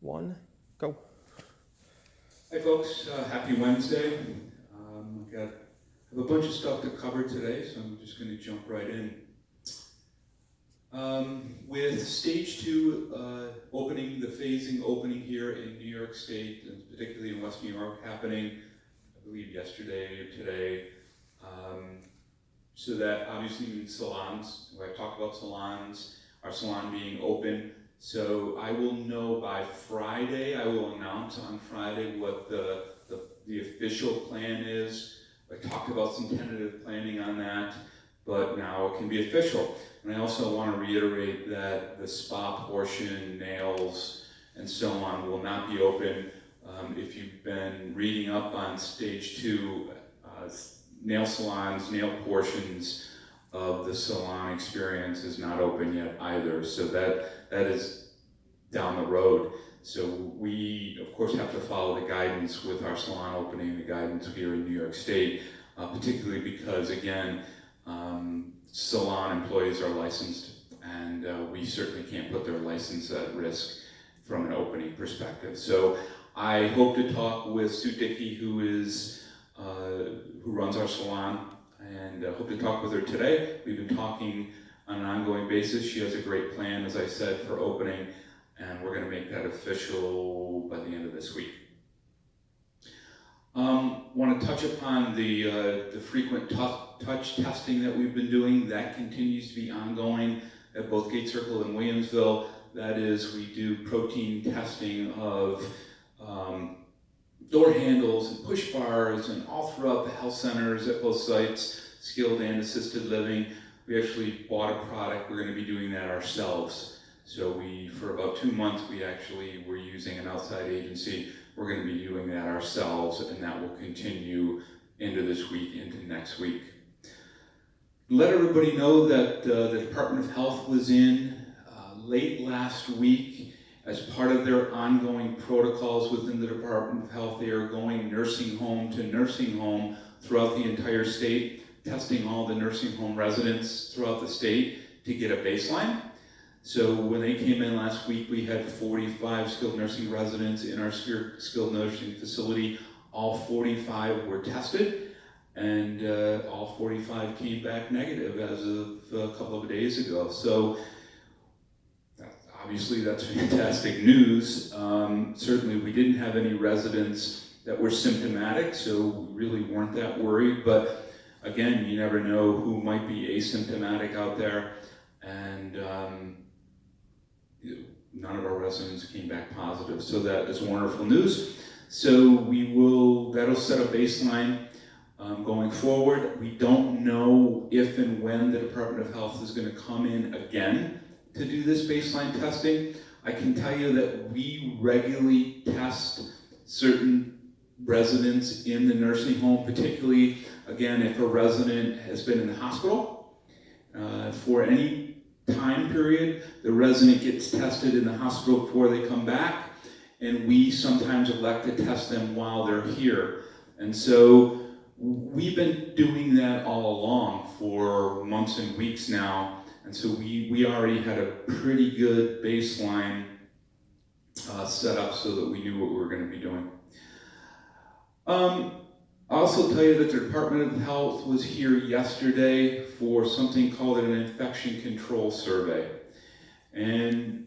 one, go. Hi folks, happy Wednesday. Have a bunch of stuff to cover today, so I'm just going to jump right in. With stage 2 opening, the phasing opening here in New York State, and particularly in West New York, happening, I believe yesterday or today. So that obviously means salons. I talked about salons, our salon being open. So I will know by Friday. I will announce on Friday what the official plan is. I talked about some tentative planning on that, but now it can be official. And I also want to reiterate that the spa portion, nails, and so on will not be open. If you've been reading up on stage 2, nail salons, nail portions of the salon experience is not open yet either. So that is down the road. So we, of course, have to follow the guidance with our salon opening, the guidance here in New York State, particularly because, again, salon employees are licensed, and we certainly can't put their license at risk from an opening perspective. So I hope to talk with Sue Dickey, who runs our salon, and hope to talk with her today. We've been talking on an ongoing basis. She has a great plan, as I said, for opening, and we're going to make that official by the end of this week. Want to touch upon the frequent touch testing that we've been doing. That continues to be ongoing at both Gate Circle and Williamsville. That is, we do protein testing of door handles and push bars and all throughout the health centers at both sites, skilled and assisted living. We actually bought a product. We're going to be doing that ourselves. So for about 2 months, we're using an outside agency. We're going to be doing that ourselves, and that will continue into this week, into next week. Let everybody know that the Department of Health was in late last week. As part of their ongoing protocols within the Department of Health, they are going nursing home to nursing home throughout the entire state, testing all the nursing home residents throughout the state to get a baseline. So when they came in last week, we had 45 skilled nursing residents in our skilled nursing facility. All 45 were tested, and all 45 came back negative as of a couple of days ago. So obviously that's fantastic news. Certainly we didn't have any residents that were symptomatic, so we really weren't that worried. But again, you never know who might be asymptomatic out there. And none of our residents came back positive, so that is wonderful news. So that'll set a baseline going forward. We don't know if and when the Department of Health is going to come in again to do this baseline testing. I can tell you that we regularly test certain residents in the nursing home, particularly, again, if a resident has been in the hospital for any time period, the resident gets tested in the hospital before they come back, and we sometimes elect to test them while they're here. And so we've been doing that all along for months and weeks now, and so we already had a pretty good baseline set up so that we knew what we were going to be doing. I'll also tell you that the Department of Health was here yesterday for something called an infection control survey. And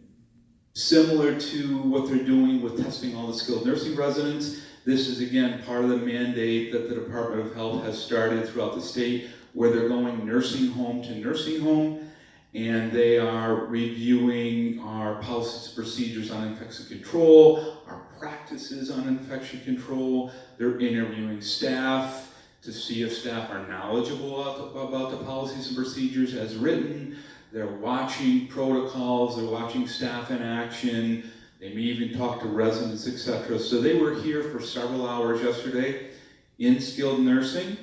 similar to what they're doing with testing all the skilled nursing residents, this is again part of the mandate that the Department of Health has started throughout the state, where they're going nursing home to nursing home, and they are reviewing our policies and procedures on infection control, our practices on infection control. They're interviewing staff to see if staff are knowledgeable about the policies and procedures as written. They're watching protocols, they're watching staff in action. They may even talk to residents, etc. So they were here for several hours yesterday in skilled nursing,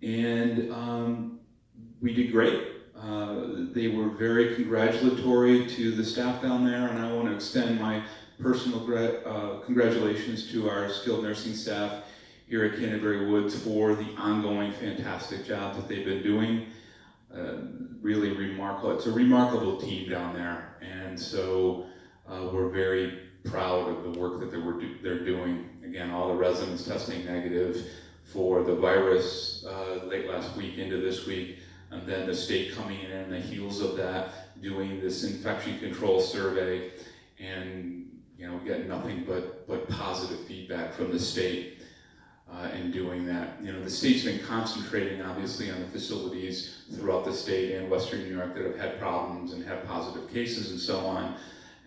and we did great. They were very congratulatory to the staff down there, and I want to extend my personal congratulations to our skilled nursing staff here at Canterbury Woods for the ongoing fantastic job that they've been doing. Really remarkable. It's a remarkable team down there, and so we're very proud of the work that they're doing. Again, all the residents testing negative for the virus late last week into this week, and then the state coming in on the heels of that, doing this infection control survey, and getting nothing but positive feedback from the state in doing that. The state's been concentrating obviously on the facilities throughout the state and Western New York that have had problems and have positive cases and so on,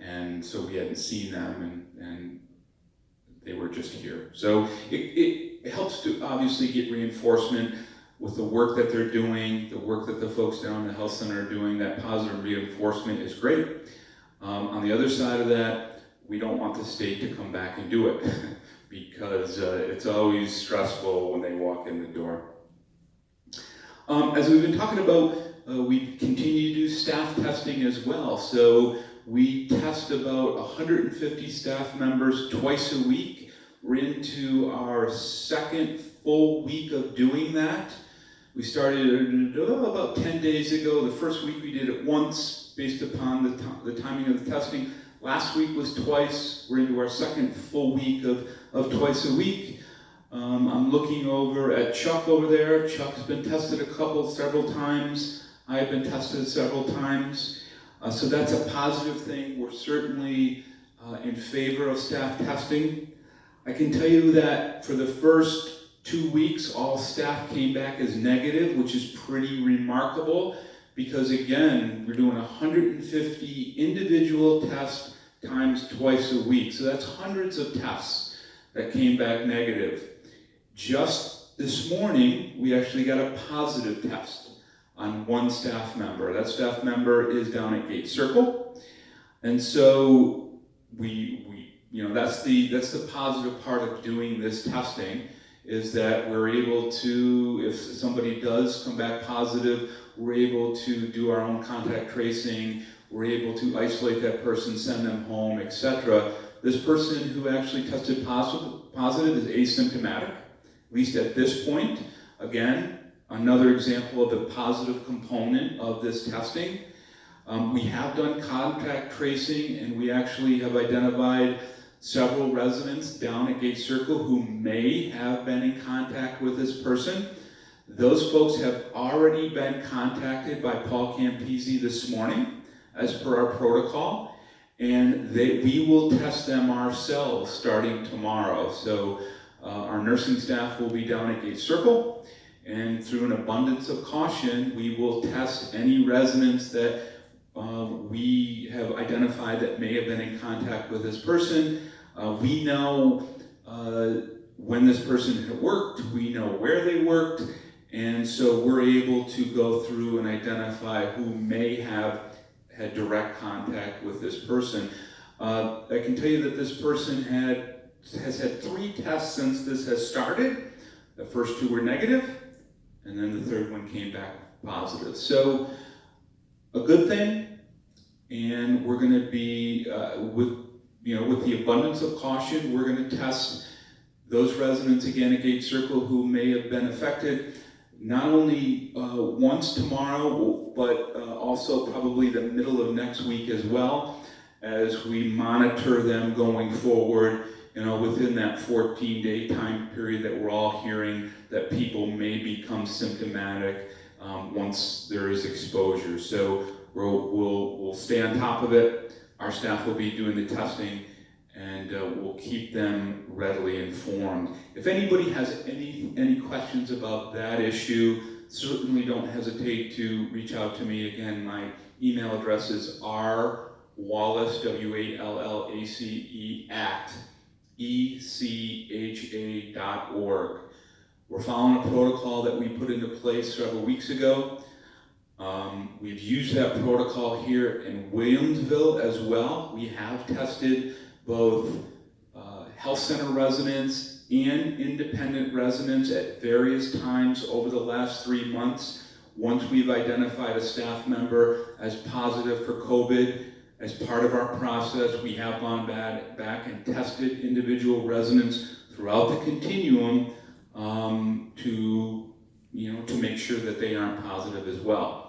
and so we hadn't seen them, and they were just here. So it helps to obviously get reinforcement with the work that they're doing, the work that the folks down in the health center are doing. That positive reinforcement is great. On the other side of that, we don't want the state to come back and do it because it's always stressful when they walk in the door. As we've been talking about, we continue to do staff testing as well. So we test about 150 staff members twice a week. We're into our second full week of doing that. We started about 10 days ago. The first week we did it once based upon the timing of the testing. Last week was twice. We're into our second full week of twice a week. I'm looking over at Chuck over there. Chuck's been tested several times. I've been tested several times. So that's a positive thing. We're certainly in favor of staff testing. I can tell you that for the first 2 weeks, all staff came back as negative, which is pretty remarkable because, again, we're doing 150 individual tests times twice a week. So that's hundreds of tests that came back negative. Just this morning, we actually got a positive test on one staff member. That staff member is down at Gate Circle. And so that's the positive part of doing this testing, is that we're able to, if somebody does come back positive, we're able to do our own contact tracing, we're able to isolate that person, send them home, etc. This person who actually tested positive is asymptomatic, at least at this point. Again, another example of the positive component of this testing. We have done contact tracing, and we actually have identified several residents down at Gate Circle who may have been in contact with this person. Those folks have already been contacted by Paul Campisi this morning, as per our protocol, and we will test them ourselves starting tomorrow. So our nursing staff will be down at Gate Circle, and through an abundance of caution, we will test any residents that we have identified that may have been in contact with this person. We know when this person had worked, we know where they worked, and so we're able to go through and identify who may have had direct contact with this person. I can tell you that this person has had 3 tests since this has started. The first 2 were negative, and then the third one came back positive. So a good thing, and we're going to be with the abundance of caution, we're going to test those residents again at Gate Circle who may have been affected, not only once tomorrow, but also probably the middle of next week as well, as we monitor them going forward, within that 14-day time period that we're all hearing that people may become symptomatic once there is exposure. So we'll stay on top of it. Our staff will be doing the testing, and we'll keep them readily informed. If anybody has any questions about that issue, certainly don't hesitate to reach out to me. Again, my email address is rwallace, WALLACE, @echa.org. We're following a protocol that we put into place several weeks ago. We've used that protocol here in Williamsville as well. We have tested both health center residents and independent residents at various times over the last 3 months. Once we've identified a staff member as positive for COVID, as part of our process, we have gone back and tested individual residents throughout the continuum to make sure that they aren't positive as well.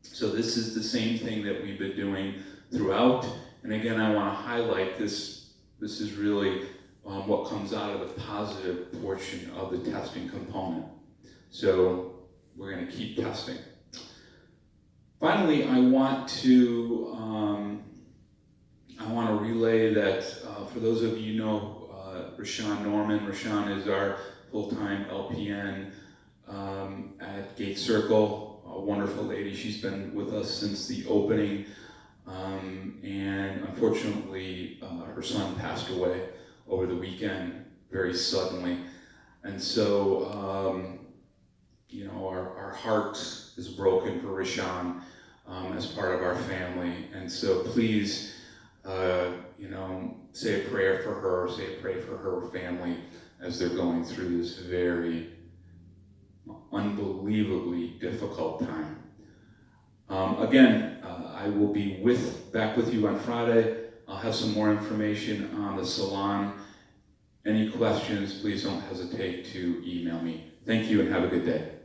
So this is the same thing that we've been doing throughout. And again, I want to highlight this This is really what comes out of the positive portion of the testing component. So we're going to keep testing. Finally, I want to relay that for those of you who know Rashawn Norman. Rashawn is our full-time LPN at Gate Circle, a wonderful lady. She's been with us since the opening, and unfortunately her son passed away over the weekend very suddenly. And so, you know, our heart is broken for Rashawn as part of our family. And so please, you know, say a prayer for her, say a prayer for her family as they're going through this very unbelievably difficult time. Again, I will be back with you on Friday. I'll have some more information on the salon. Any questions, please don't hesitate to email me. Thank you and have a good day.